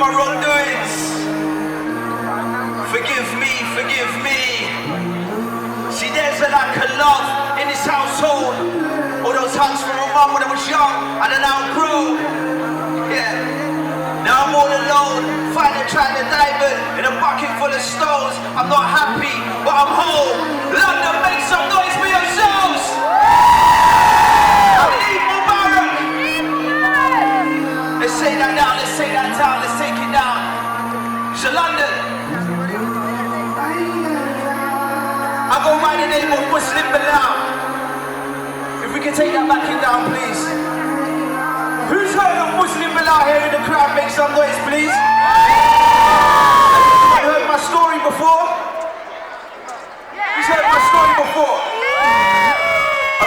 my wrongdoings. Forgive me, forgive me. See, there's a lack of love in this household. All those hugs from my mum when I was young, and I now grow. Yeah. Now I'm all alone, finding trying to diamond in a bucket full of stones. I'm not happy, but I'm home. London, make some noise for yourselves. Let's take that down, let's take that down, let's take it down. So London, I go by the name of Muslim Belal. If we can take that back in down, please. Who's heard of Muslim Belal here in the crowd? Make some noise, please. Anyone heard my story before? Who's heard my story before?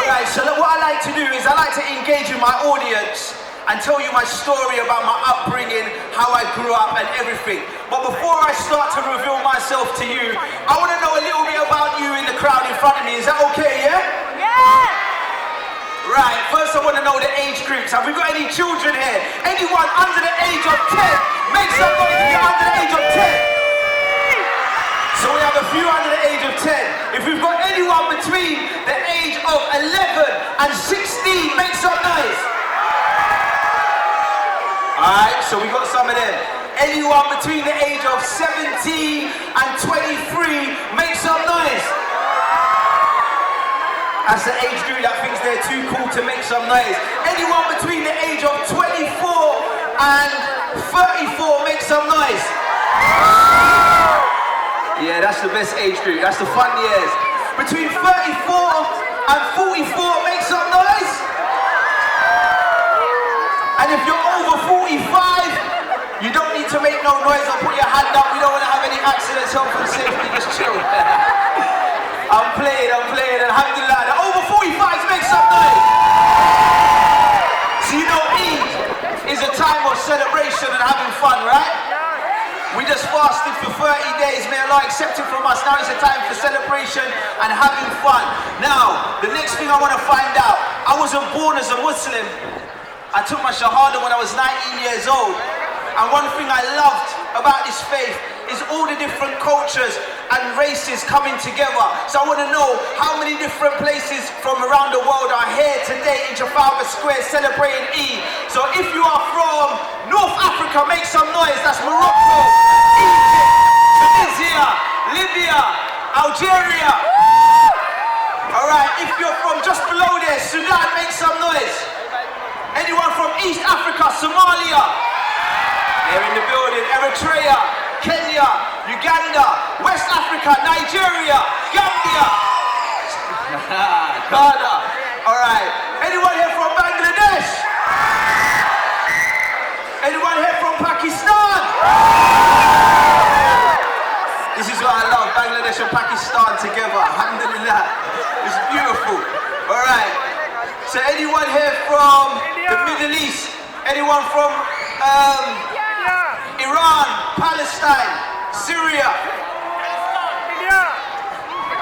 Alright, so what I like to do is I like to engage with my audience and tell you my story about my upbringing, how I grew up and everything. But before I start to reveal myself to you, I want to know a little bit about you in the crowd in front of me. Is that okay, yeah? Yeah! Right, first I want to know the age groups. Have we got any children here? Anyone under the age of 10? Make some noise if you're under the age of 10. So we have a few under the age of 10. If we've got anyone between the age of 11 and 16, make some noise. Alright, so we got some of them. Anyone between the age of 17 and 23, make some noise. That's the age group that thinks they're too cool to make some noise. Anyone between the age of 24 and 34, make some noise. Yeah, that's the best age group. That's the fun years. Between 34 and 44, make some noise. And if you're over 45, you don't need to make no noise or put your hand up. We don't want to have any accidents, health and safety, just chill. I'm playing, alhamdulillah. The over 45s make some noise. So you know Eid is a time of celebration and having fun, right? We just fasted for 30 days, may Allah accept it from us. Now it's a time for celebration and having fun. Now, the next thing I want to find out, I wasn't born as a Muslim. I took my Shahada when I was 19 years old. And one thing I loved about this faith is all the different cultures and races coming together. So I want to know how many different places from around the world are here today in Trafalgar Square celebrating Eid. So if you are from North Africa, make some noise. That's Morocco, Egypt, Tunisia, Libya, Algeria. Alright, if you're from just below there, Sudan, make some noise. Anyone from East Africa, Somalia? They're in the building. Eritrea, Kenya, Uganda, West Africa, Nigeria, Gambia, Ghana. Alright. Anyone here from Bangladesh? Anyone here from Pakistan? This is what I love, Bangladesh and Pakistan together. Alhamdulillah. It's beautiful. Alright. So anyone here from the Middle East? Anyone from Iran, Palestine, Syria?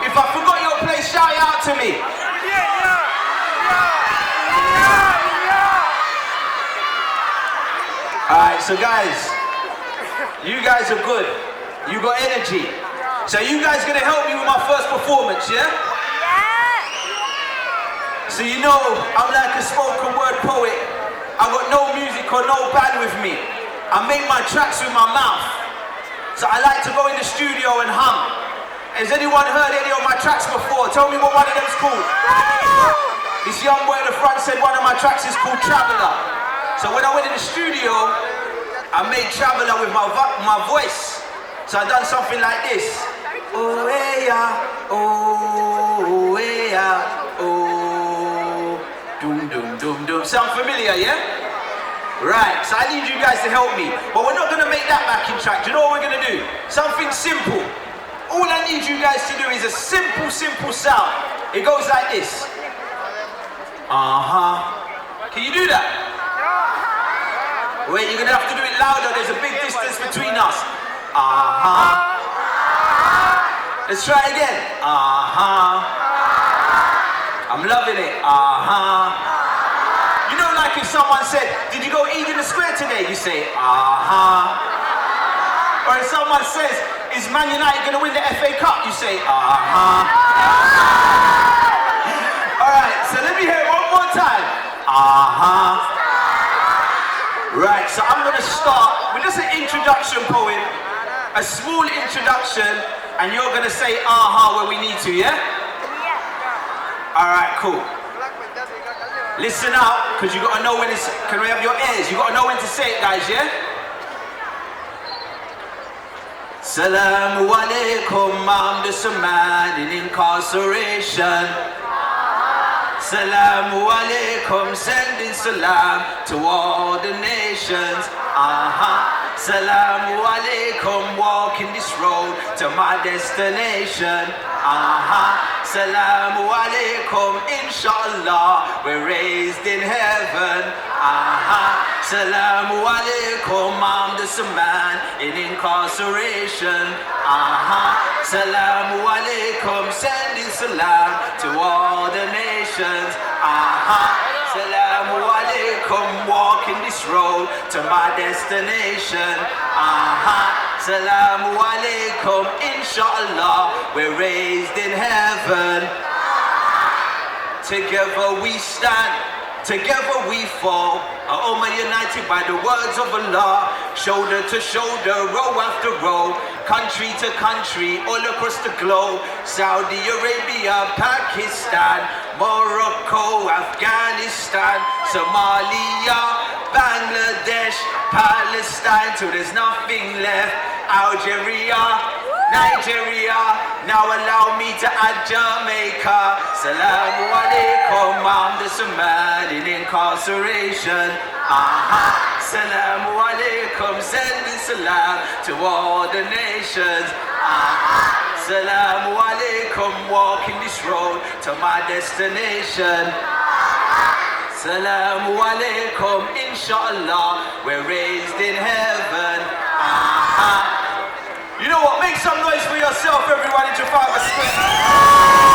If I forgot your place, shout it out to me. Alright, so guys, you guys are good. You got energy. So you guys gonna help me with my first performance, yeah? So you know, I'm like a spoken word poet. I got no music or no band with me. I make my tracks with my mouth. So I like to go in the studio and hum. Has anyone heard any of my tracks before? Tell me what one of them's called. This young boy in the front said one of my tracks is called Traveler. So when I went in the studio, I made Traveler with my voice. So I done something like this. Oh yeah, oh yeah, oh. Doom, doom, doom, doom. Sound familiar, yeah? Right, so I need you guys to help me. But we're not going to make that backing track. Do you know what we're going to do? Something simple. All I need you guys to do is a simple, simple sound. It goes like this. Can you do that? Wait, you're going to have to do it louder. There's a big distance between us. Let's try it again. I'm loving it. You know, like if someone said, did you go eat in the square today? You say, Or if someone says, is Man United going to win the FA Cup? You say, uh-huh. Alright, so let me hear it one more time. Uh-huh. Right, so I'm going to start with just an introduction poem. A small introduction, and you're going to say uh-huh where we need to, yeah? Alright, cool. Listen out, because you got to know when it's... Can we have your ears? You got to know when to say it, guys, yeah? Salamu alaikum, I'm just a man in incarceration. Salamu alaikum, sending salam to all the nations. Salamu alaikum, walking this road to my destination. Salamu alaikum, inshallah, we're raised in heaven. Salamu alaikum, I'm just a man in incarceration. Salamu alaikum, sending salam to all the nations. Salamu alaikum, walking this road to my destination. Salamu alaikum, inshallah, we're raised in heaven. Together we stand, together we fall. Ummah united by the words of Allah. Shoulder to shoulder, row after row, country to country, all across the globe. Saudi Arabia, Pakistan, Morocco, Afghanistan, Somalia, Bangladesh, Palestine, till there's nothing left. Algeria, Nigeria, now allow me to add Jamaica. Salamu alaikum, I'm just a man in incarceration. Salamu alaikum, sending salam to all the nations. Salamu alaikum, walking this road to my destination. Salamu alaikum, inshallah, we're raised in heaven. You know what? Make some noise for yourself, everyone in Trafalgar Square.